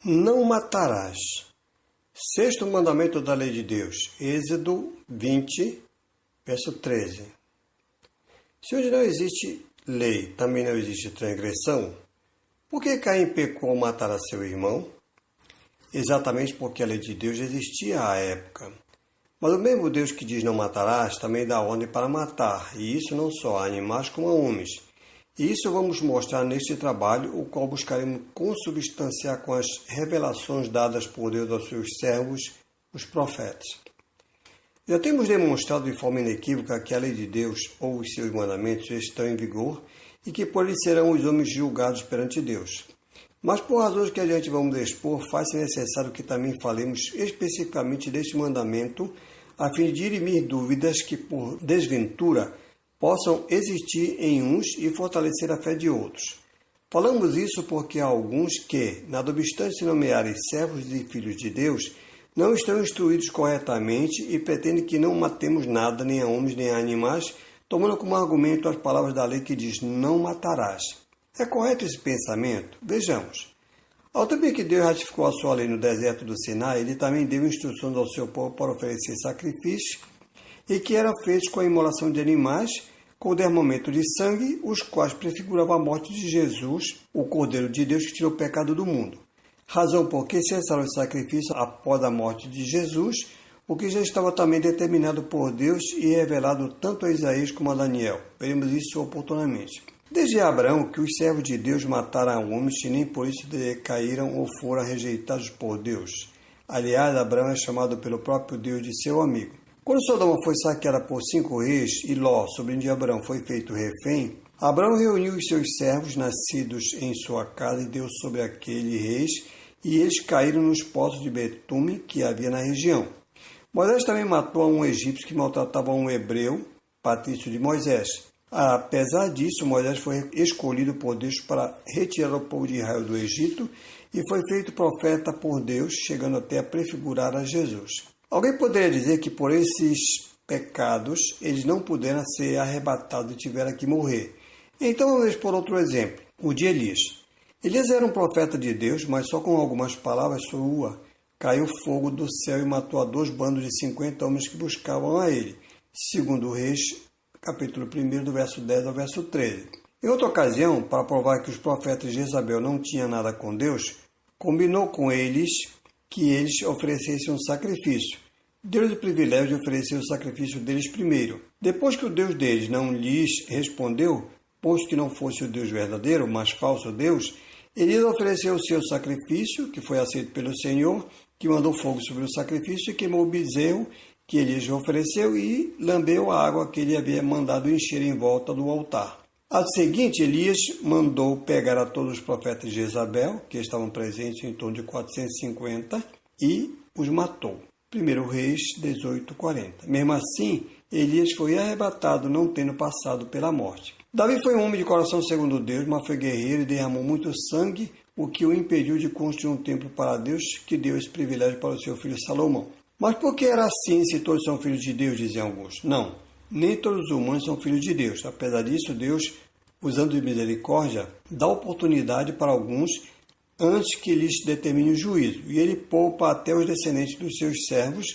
Não matarás. Sexto mandamento da lei de Deus. Êxodo 20, verso 13. Se onde não existe lei, também não existe transgressão, por que Caim pecou ao matar a seu irmão? Exatamente porque a lei de Deus existia à época. Mas o mesmo Deus que diz não matarás também dá ordem para matar, e isso não só a animais como a homens. E isso vamos mostrar neste trabalho, o qual buscaremos consubstanciar com as revelações dadas por Deus aos seus servos, os profetas. Já temos demonstrado de forma inequívoca que a lei de Deus ou os seus mandamentos estão em vigor e que por eles serão os homens julgados perante Deus. Mas por razões que adiante vamos expor, faz-se necessário que também falemos especificamente deste mandamento, a fim de dirimir dúvidas que, por desventura, possam existir em uns e fortalecer a fé de outros. Falamos isso porque há alguns que, nada obstante se nomearem servos e filhos de Deus, não estão instruídos corretamente e pretendem que não matemos nada, nem a homens nem a animais, tomando como argumento as palavras da lei que diz não matarás. É correto esse pensamento? Vejamos. Ao tempo em que Deus ratificou a sua lei no deserto do Sinai, ele também deu instruções ao seu povo para oferecer sacrifícios e que eram feitos com a imolação de animais, com o derramamento de sangue, os quais prefiguravam a morte de Jesus, o Cordeiro de Deus que tirou o pecado do mundo. Razão por que cessaram os sacrifícios após a morte de Jesus, o que já estava também determinado por Deus e revelado tanto a Isaías como a Daniel. Veremos isso oportunamente. Desde Abraão que os servos de Deus mataram homens e nem por isso decaíram ou foram rejeitados por Deus. Aliás, Abraão é chamado pelo próprio Deus de seu amigo. Quando Sodoma foi saqueada por 5 reis e Ló, sobrinho de Abraão, foi feito refém, Abraão reuniu os seus servos nascidos em sua casa e deu sobre aqueles reis, e eles caíram nos poços de betume que havia na região. Moisés também matou a um egípcio que maltratava um hebreu, patrício de Moisés. Apesar disso, Moisés foi escolhido por Deus para retirar o povo de Israel do Egito e foi feito profeta por Deus, chegando até a prefigurar a Jesus. Alguém poderia dizer que por esses pecados eles não puderam ser arrebatados e tiveram que morrer. Então vamos expor outro exemplo, o de Elias. Elias era um profeta de Deus, mas só com algumas palavras suas caiu fogo do céu e matou a 2 bandos de 50 homens que buscavam a ele. Segundo Reis, capítulo 1, do verso 10 ao verso 13. Em outra ocasião, para provar que os profetas de Jezabel não tinham nada com Deus, combinou com eles que eles oferecessem um sacrifício. Deu-lhes o privilégio de oferecer o sacrifício deles primeiro. Depois que o Deus deles não lhes respondeu, posto que não fosse o Deus verdadeiro, mas falso Deus, Elias ofereceu o seu sacrifício, que foi aceito pelo Senhor, que mandou fogo sobre o sacrifício e queimou o bezerro que Elias ofereceu e lambeu a água que ele havia mandado encher em volta do altar. A seguinte, Elias mandou pegar a todos os profetas de Jezabel, que estavam presentes em torno de 450, e os matou. 1 Reis 18:40. Mesmo assim, Elias foi arrebatado, não tendo passado pela morte. Davi foi um homem de coração segundo Deus, mas foi guerreiro e derramou muito sangue, o que o impediu de construir um templo para Deus, que deu esse privilégio para o seu filho Salomão. Mas por que era assim se todos são filhos de Deus, diziam alguns? Não, nem todos os humanos são filhos de Deus. Apesar disso, Deus, usando de misericórdia, dá oportunidade para alguns antes que lhes determine o juízo. E ele poupa até os descendentes dos seus servos,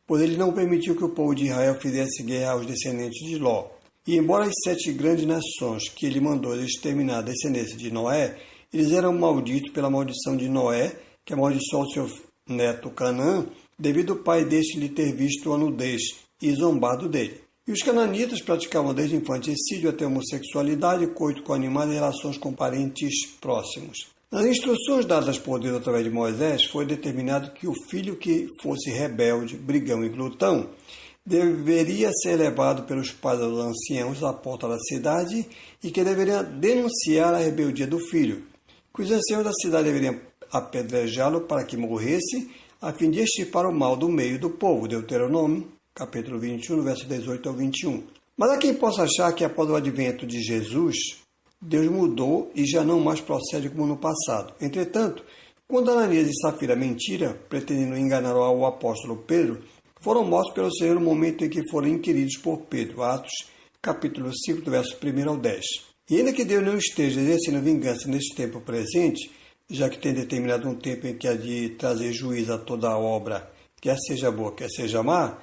pois ele não permitiu que o povo de Israel fizesse guerra aos descendentes de Ló. E embora as 7 grandes nações que ele mandou exterminar a descendência de Noé, eles eram malditos pela maldição de Noé, que amaldiçoou seu neto Canaã, devido ao pai deste lhe ter visto a nudez e zombado dele. E os cananitas praticavam desde infanticídio até homossexualidade, coito com animais e relações com parentes próximos. Nas instruções dadas por Deus através de Moisés, foi determinado que o filho que fosse rebelde, brigão e glutão deveria ser levado pelos pais aos anciãos à porta da cidade e que deveria denunciar a rebeldia do filho, que os anciãos da cidade deveriam apedrejá-lo para que morresse, a fim de extirpar o mal do meio do povo. Deuteronômio, capítulo 21, verso 18 ao 21. Mas há quem possa achar que após o advento de Jesus, Deus mudou e já não mais procede como no passado. Entretanto, quando Ananias e Safira mentiram, pretendendo enganar o apóstolo Pedro, foram mortos pelo Senhor no momento em que foram inquiridos por Pedro. Atos, capítulo 5, do verso 1 ao 10. E ainda que Deus não esteja exercendo vingança neste tempo presente, já que tem determinado um tempo em que há de trazer juízo a toda a obra, quer seja boa, quer seja má,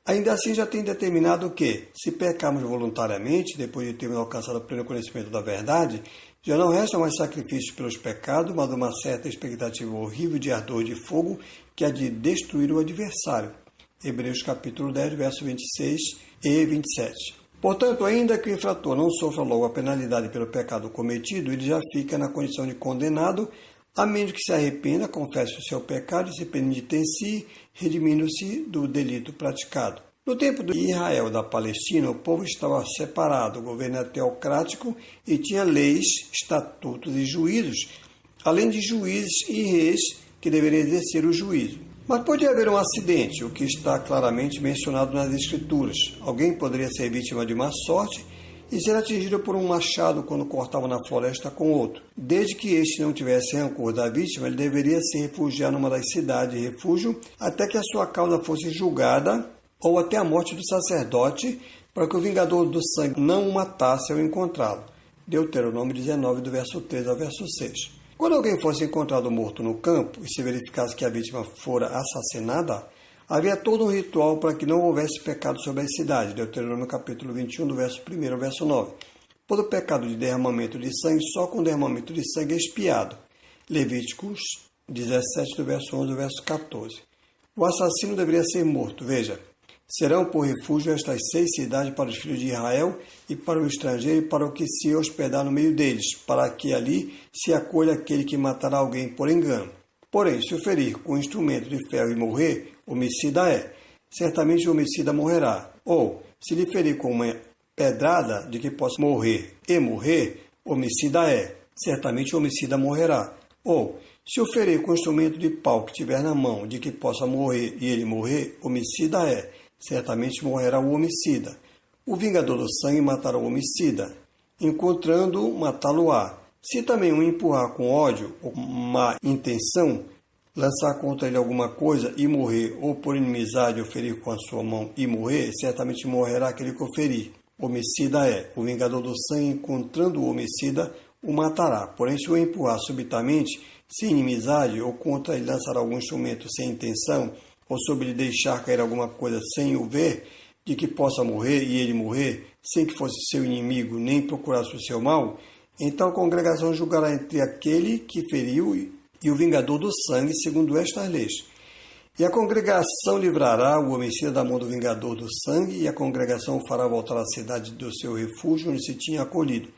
ainda assim já tem determinado que, se pecarmos voluntariamente, depois de termos alcançado o pleno conhecimento da verdade, já não resta mais sacrifício pelos pecados, mas uma certa expectativa horrível de ardor de fogo que há de destruir o adversário. Hebreus capítulo 10, versos 26 e 27. Portanto, ainda que o infrator não sofra logo a penalidade pelo pecado cometido, ele já fica na condição de condenado, a menos que se arrependa, confesse o seu pecado e se penitencie, redimindo-se do delito praticado. No tempo de Israel da Palestina, o povo estava separado, o governo era teocrático e tinha leis, estatutos e juízos, além de juízes e reis que deveriam exercer o juízo. Mas podia haver um acidente, o que está claramente mencionado nas Escrituras. Alguém poderia ser vítima de má sorte e ser atingido por um machado quando cortava na floresta com outro. Desde que este não tivesse rancor da vítima, ele deveria se refugiar numa das cidades de refúgio até que a sua causa fosse julgada ou até a morte do sacerdote, para que o vingador do sangue não o matasse ao encontrá-lo. Deuteronômio 19, do verso 3 ao verso 6. Quando alguém fosse encontrado morto no campo e se verificasse que a vítima fora assassinada, havia todo um ritual para que não houvesse pecado sobre a cidade. Deuteronômio capítulo 21, do verso 1 ao verso 9. Por o pecado de derramamento de sangue, só com derramamento de sangue é expiado. Levíticos 17, do verso 11 ao verso 14. O assassino deveria ser morto. Veja, serão por refúgio estas 6 cidades para os filhos de Israel e para o estrangeiro e para o que se hospedar no meio deles, para que ali se acolha aquele que matará alguém por engano. Porém, se o ferir com instrumento de ferro e morrer, homicida é. Certamente o homicida morrerá. Ou, se lhe ferir com uma pedrada de que possa morrer e morrer, homicida é. Certamente o homicida morrerá. Ou, se o ferir com instrumento de pau que tiver na mão de que possa morrer e ele morrer, homicida é. Certamente morrerá o homicida. O vingador do sangue matará o homicida. Encontrando, matá-lo-á. Se também o empurrar com ódio ou má intenção, lançar contra ele alguma coisa e morrer, ou por inimizade o ferir com a sua mão e morrer, certamente morrerá aquele que o ferir. Homicida é. O vingador do sangue, encontrando o homicida, o matará. Porém, se o empurrar subitamente, sem inimizade, ou contra ele lançar algum instrumento sem intenção, ou sobre lhe deixar cair alguma coisa sem o ver, de que possa morrer e ele morrer, sem que fosse seu inimigo, nem procurasse o seu mal, então a congregação julgará entre aquele que feriu e o vingador do sangue, segundo estas leis. E a congregação livrará o homicida da mão do vingador do sangue, e a congregação o fará voltar à cidade do seu refúgio, onde se tinha acolhido.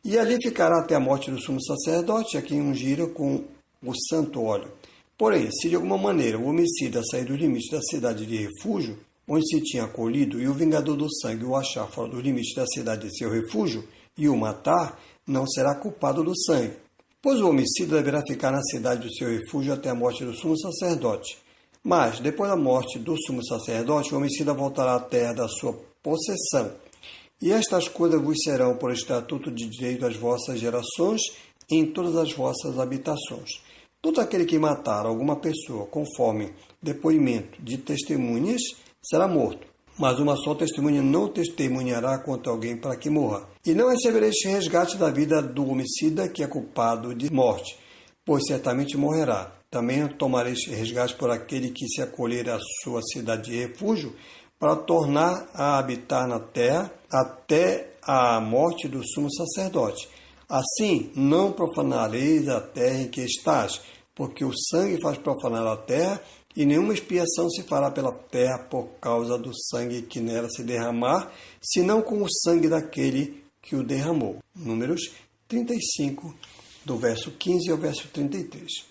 E ali ficará até a morte do sumo sacerdote, a quem ungira com o santo óleo. Porém, se de alguma maneira o homicida sair dos limites da cidade de refúgio, onde se tinha acolhido, e o vingador do sangue o achar fora dos limites da cidade de seu refúgio, e o matar, não será culpado do sangue. Pois o homicida deverá ficar na cidade do seu refúgio até a morte do sumo sacerdote. Mas, depois da morte do sumo sacerdote, o homicida voltará à terra da sua possessão. E estas coisas vos serão por estatuto de direito às vossas gerações, em todas as vossas habitações. Todo aquele que matar alguma pessoa conforme depoimento de testemunhas será morto. Mas uma só testemunha não testemunhará contra alguém para que morra. E não recebereis resgate da vida do homicida que é culpado de morte, pois certamente morrerá. Também não tomareis resgate por aquele que se acolher à sua cidade de refúgio, para tornar a habitar na terra até a morte do sumo sacerdote. Assim, não profanareis a terra em que estás, porque o sangue faz profanar a terra, e nenhuma expiação se fará pela terra por causa do sangue que nela se derramar, senão com o sangue daquele que o derramou. Números 35, do verso 15 ao verso 33.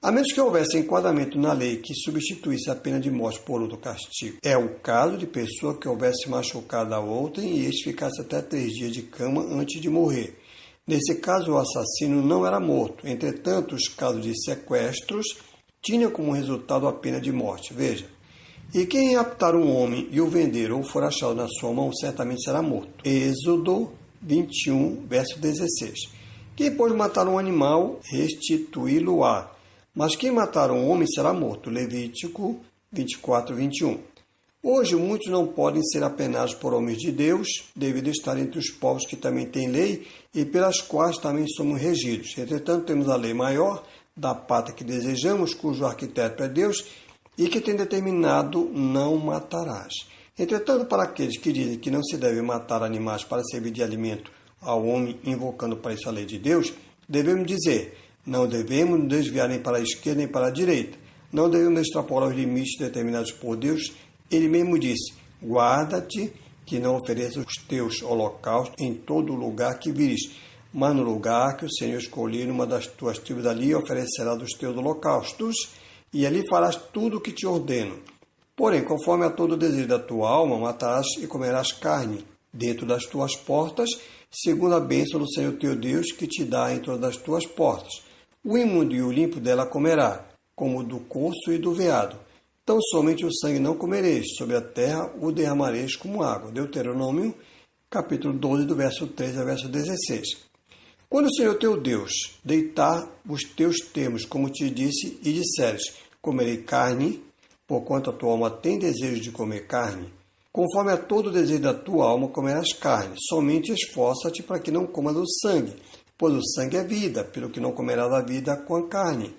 A menos que houvesse enquadramento na lei que substituísse a pena de morte por outro castigo. É o caso de pessoa que houvesse machucado a outrem e este ficasse até 3 dias de cama antes de morrer. Nesse caso, o assassino não era morto. Entretanto, os casos de sequestros tinham como resultado a pena de morte. Veja. E quem raptar um homem e o vender ou for achado na sua mão, certamente será morto. Êxodo 21, verso 16. Quem pode matar um animal, restituí-lo-á. Mas quem matar um homem será morto. Levítico 24, 21. Hoje, muitos não podem ser apenados por homens de Deus, devido a estar entre os povos que também têm lei e pelas quais também somos regidos. Entretanto, temos a lei maior, da pátria que desejamos, cujo arquiteto é Deus, e que tem determinado não matarás. Entretanto, para aqueles que dizem que não se deve matar animais para servir de alimento ao homem, invocando para isso a lei de Deus, devemos dizer, não devemos nos desviar nem para a esquerda nem para a direita, não devemos extrapolar os limites determinados por Deus. Ele mesmo disse, guarda-te que não ofereças os teus holocaustos em todo lugar que vires, mas no lugar que o Senhor escolher, numa das tuas tribos ali, oferecerás os teus holocaustos, e ali farás tudo o que te ordeno. Porém, conforme a todo o desejo da tua alma, matarás e comerás carne dentro das tuas portas, segundo a bênção do Senhor teu Deus, que te dá em todas as tuas portas. O imundo e o limpo dela comerá, como do corso e do veado. Tão somente o sangue não comereis, sobre a terra o derramareis como água. Deuteronômio, capítulo 12, do verso 3 ao verso 16. Quando o Senhor teu Deus deitar os teus termos, como te disse, e disseres, comerei carne, porquanto a tua alma tem desejo de comer carne, conforme a todo o desejo da tua alma comerás carne, somente esforça-te para que não comas o sangue, pois o sangue é vida, pelo que não comerás a vida com a carne.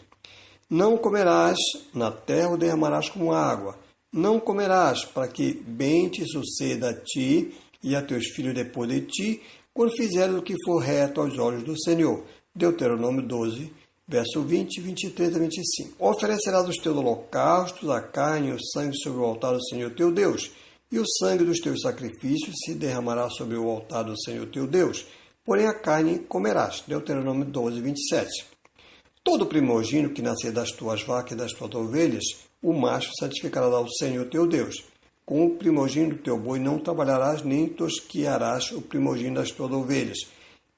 Não o comerás, na terra o derramarás como água. Não comerás, para que bem te suceda a ti e a teus filhos depois de ti, quando fizeres o que for reto aos olhos do Senhor. Deuteronômio 12, verso 20, 23 a 25. Oferecerás os teus holocaustos, a carne e o sangue sobre o altar do Senhor teu Deus, e o sangue dos teus sacrifícios se derramará sobre o altar do Senhor teu Deus, porém a carne comerás. Deuteronômio 12, 27. Todo primogênito que nascer das tuas vacas e das tuas ovelhas, o macho santificará ao Senhor teu Deus. Com o primogênito do teu boi não trabalharás, nem tosquiarás o primogênito das tuas ovelhas.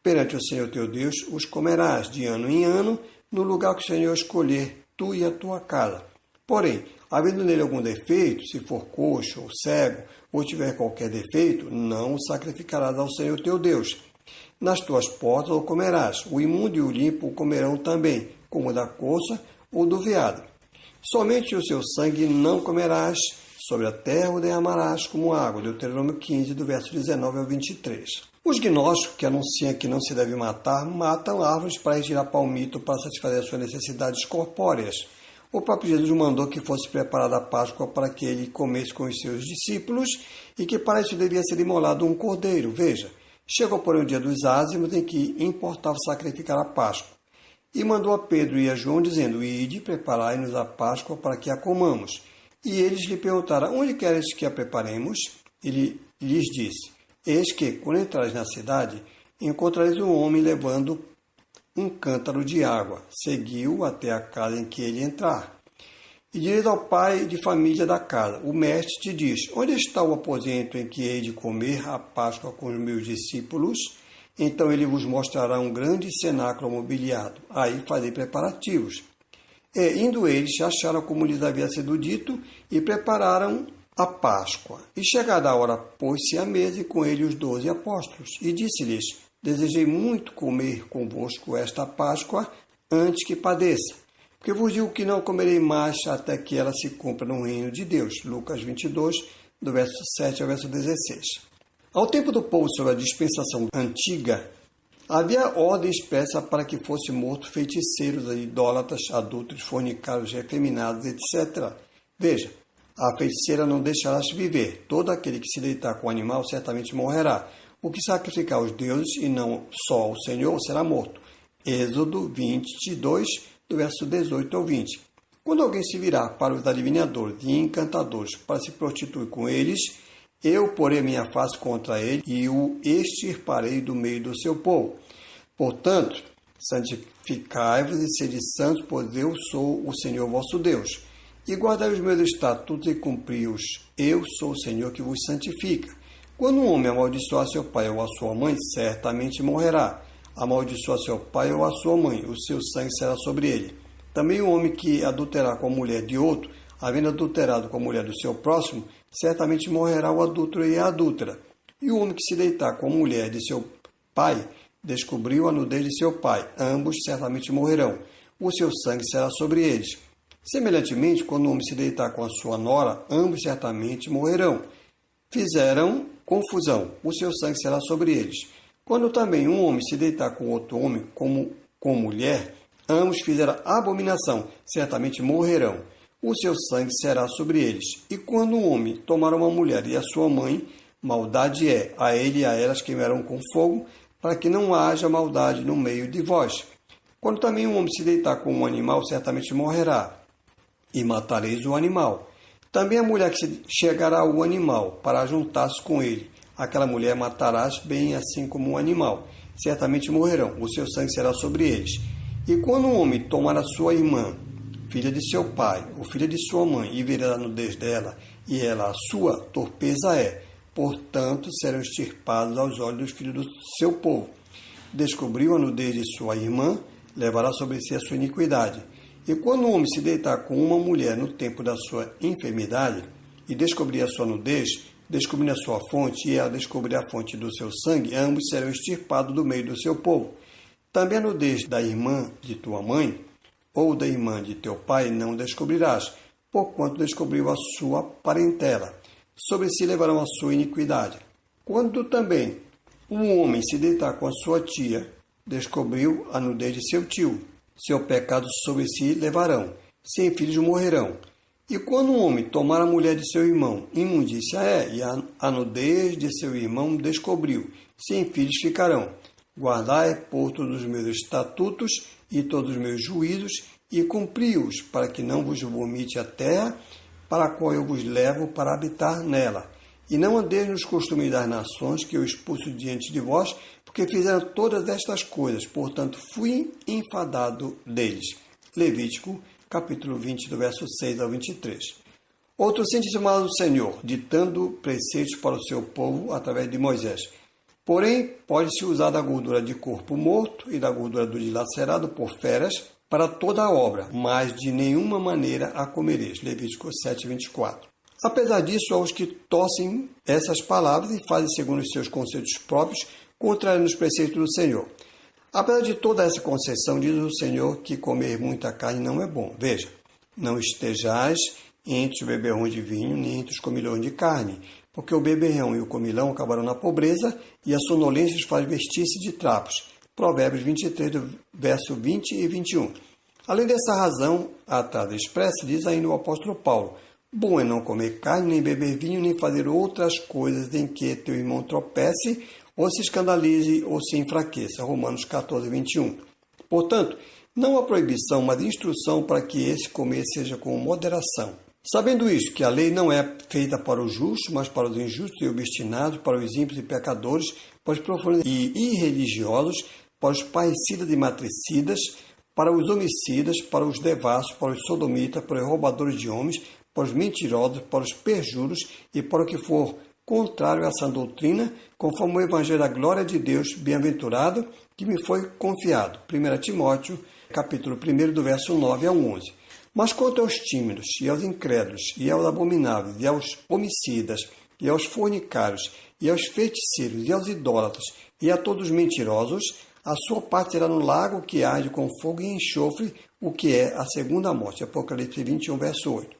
Perante o Senhor teu Deus os comerás de ano em ano, no lugar que o Senhor escolher, tu e a tua casa. Porém, havendo nele algum defeito, se for coxo ou cego, ou tiver qualquer defeito, não o sacrificarás ao Senhor teu Deus. Nas tuas portas o comerás, o imundo e o limpo o comerão também, como da coça ou do veado. Somente o seu sangue não comerás, sobre a terra o derramarás como água. Deuteronômio 15, do verso 19 ao 23. Os gnósticos que anunciam que não se deve matar, matam árvores para retirar palmito para satisfazer suas necessidades corpóreas. O próprio Jesus mandou que fosse preparada a Páscoa para que ele comesse com os seus discípulos e que para isso devia ser imolado um cordeiro. Veja, chegou porém o dia dos ázimos em que importava sacrificar a Páscoa. E mandou a Pedro e a João, dizendo, ide, preparai-nos a Páscoa para que a comamos. E eles lhe perguntaram, onde queres que a preparemos? Ele lhes disse, eis que, quando entrares na cidade, encontrareis um homem levando um cântaro de água. Seguiu até a casa em que ele entrar. E direis ao pai de família da casa, o mestre te diz, onde está o aposento em que hei de comer a Páscoa com os meus discípulos? Então ele vos mostrará um grande cenáculo mobiliado. Aí fazei preparativos. Indo eles, acharam como lhes havia sido dito e prepararam a Páscoa. E chegada a hora, pôs-se à mesa e com ele os 12 apóstolos. E disse-lhes, desejei muito comer convosco esta Páscoa antes que padeça. Porque vos digo que não comerei mais até que ela se cumpra no reino de Deus. Lucas 22, do verso 7 ao verso 16. Ao tempo do povo sobre a dispensação antiga, havia ordem expressa para que fossem mortos feiticeiros, idólatras, adúlteros, fornicários, efeminados, etc. Veja, a feiticeira não deixarás viver. Todo aquele que se deitar com o animal certamente morrerá. O que sacrificar aos deuses e não só ao Senhor será morto. Êxodo 22, do verso 18 ao 20. Quando alguém se virar para os adivinhadores e encantadores para se prostituir com eles, eu porei minha face contra ele e o extirparei do meio do seu povo. Portanto, santificai-vos e sede santos, pois eu sou o Senhor vosso Deus. E guardai os meus estatutos e cumpri-os. Eu sou o Senhor que vos santifica. Quando um homem amaldiçoar seu pai ou a sua mãe, certamente morrerá. Amaldiçoar seu pai ou a sua mãe, o seu sangue será sobre ele. Também o homem que adulterar com a mulher de outro, havendo adulterado com a mulher do seu próximo, certamente morrerá o adúltero e a adúltera. E o homem que se deitar com a mulher de seu pai, descobriu a nudez de seu pai. Ambos certamente morrerão. O seu sangue será sobre eles. Semelhantemente, quando o homem se deitar com a sua nora, ambos certamente morrerão. Fizeram confusão. O seu sangue será sobre eles. Quando também um homem se deitar com outro homem, como com mulher, Ambos fizeram abominação, certamente morrerão. O seu sangue será sobre eles. E quando um homem tomar uma mulher e a sua mãe, maldade é, a ele e a elas queimarão com fogo, para que não haja maldade no meio de vós. Quando também um homem se deitar com um animal, certamente morrerá, e matareis o animal. Também a mulher que chegará ao animal, para juntar-se com ele, aquela mulher matarás bem assim como um animal, certamente morrerão, o seu sangue será sobre eles. E quando um homem tomar a sua irmã, filha de seu pai, ou filha de sua mãe, e ver a nudez dela, e ela a sua, torpeza é. Portanto, serão extirpados aos olhos dos filhos do seu povo. Descobriu a nudez de sua irmã, levará sobre si a sua iniquidade. E quando um homem se deitar com uma mulher no tempo da sua enfermidade, e descobrir a sua nudez, descobrindo a sua fonte, e ela descobrir a fonte do seu sangue, ambos serão extirpados do meio do seu povo. Também a nudez da irmã de tua mãe, ou da irmã de teu pai, não descobrirás, porquanto descobriu a sua parentela. Sobre si levarão a sua iniquidade. Quando também um homem se deitar com a sua tia, descobriu a nudez de seu tio. Seu pecado sobre si levarão. Sem filhos morrerão. E quando um homem tomar a mulher de seu irmão, imundícia é, e a nudez de seu irmão descobriu. Sem filhos ficarão. Guardai por todos os meus estatutos e todos os meus juízos, e cumpri-os, para que não vos vomite a terra, para a qual eu vos levo para habitar nela. E não andeis nos costumes das nações que eu expulso diante de vós, porque fizeram todas estas coisas, portanto fui enfadado deles. Levítico, capítulo 20, do verso 6 ao 23. Outro sente-se mal do Senhor, ditando preceitos para o seu povo através de Moisés. Porém, pode-se usar da gordura de corpo morto e da gordura do dilacerado por feras, para toda a obra, mas de nenhuma maneira a comereis. Levítico 7, 24. Apesar disso, há os que torcem essas palavras e fazem segundo os seus conceitos próprios, contrário nos preceitos do Senhor. Apesar de toda essa concessão, diz o Senhor que comer muita carne não é bom. Veja, não estejais entre os beberrões de vinho, nem entre os comilões de carne, porque o beberrão e o comilão acabarão na pobreza, e a sonolência os faz vestir-se de trapos. Provérbios 23, verso 20 e 21. Além dessa razão, atrás expressa, diz ainda o apóstolo Paulo: bom é não comer carne, nem beber vinho, nem fazer outras coisas em que teu irmão tropece, ou se escandalize, ou se enfraqueça. Romanos 14, 21. Portanto, não há proibição, mas instrução para que esse comer seja com moderação. Sabendo isto, que a lei não é feita para os justos, mas para os injustos e obstinados, para os ímpios e pecadores, para os profanos e irreligiosos, para os parricidas e matricidas, para os homicidas, para os devassos, para os sodomitas, para os roubadores de homens, para os mentirosos, para os perjuros e para o que for contrário a essa doutrina, conforme o Evangelho da glória de Deus, bem-aventurado, que me foi confiado. 1 Timóteo, capítulo 1, do verso 9 ao 11. Mas quanto aos tímidos, e aos incrédulos, e aos abomináveis, e aos homicidas, e aos fornicários, e aos feiticeiros, e aos idólatras, e a todos os mentirosos, a sua parte será no lago que arde com fogo e enxofre, o que é a segunda morte. Apocalipse 21, verso 8.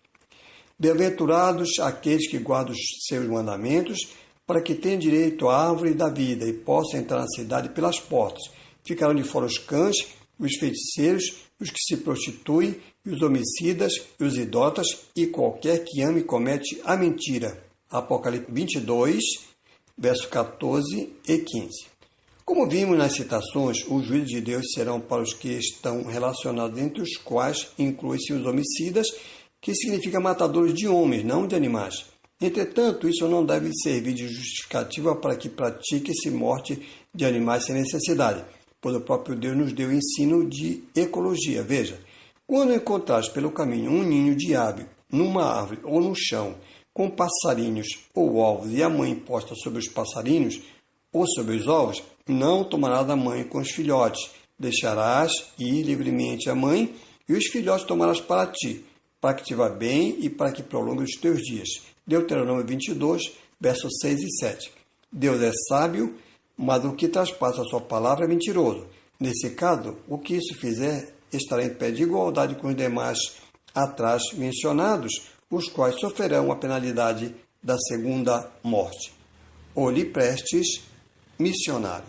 Bem-aventurados aqueles que guardam os seus mandamentos, para que tenham direito à árvore da vida e possam entrar na cidade pelas portas. Ficarão de fora os cães, os feiticeiros, os que se prostituem, e os homicidas, e os idólatras, e qualquer que ame e comete a mentira. Apocalipse 22, verso 14 e 15. Como vimos nas citações, os juízos de Deus serão para os que estão relacionados, entre os quais inclui-se os homicidas, que significa matadores de homens, não de animais. Entretanto, isso não deve servir de justificativa para que pratique-se morte de animais sem necessidade, pois o próprio Deus nos deu ensino de ecologia. Veja, quando encontrares pelo caminho um ninho de ave, numa árvore ou no chão, com passarinhos ou ovos, e a mãe posta sobre os passarinhos ou sobre os ovos, não tomarás da mãe com os filhotes, deixarás ir livremente a mãe, e os filhotes tomarás para ti, para que te vá bem e para que prolongue os teus dias. Deuteronômio 22, versos 6 e 7. Deus é sábio, mas o que traspassa a sua palavra é mentiroso. Nesse caso, o que isso fizer estará em pé de igualdade com os demais atrás mencionados, os quais sofrerão a penalidade da segunda morte. Ou lhe prestes missionário.